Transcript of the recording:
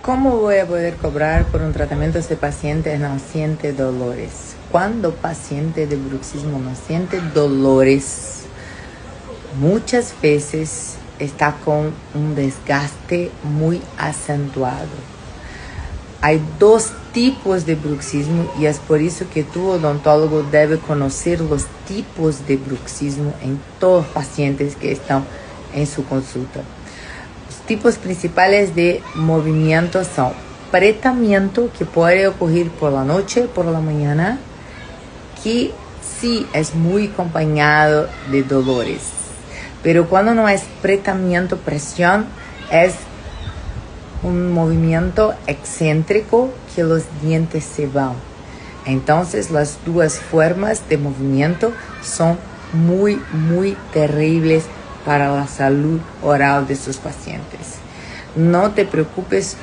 ¿Cómo voy a poder cobrar por un tratamiento si el paciente no siente dolores? Cuando paciente de bruxismo no siente dolores, muchas veces está con un desgaste muy acentuado. Hay dos tipos de bruxismo y es por eso que tu odontólogo debe conocer los tipos de bruxismo en todos los pacientes que están en su consulta. Los tipos principales de movimiento son apretamiento, que puede ocurrir por la noche, por la mañana, que sí es muy acompañado de dolores. Pero cuando no es apretamiento, presión, es un movimiento excéntrico que los dientes se van. Entonces las dos formas de movimiento son muy terribles para la salud oral de sus pacientes. No te preocupes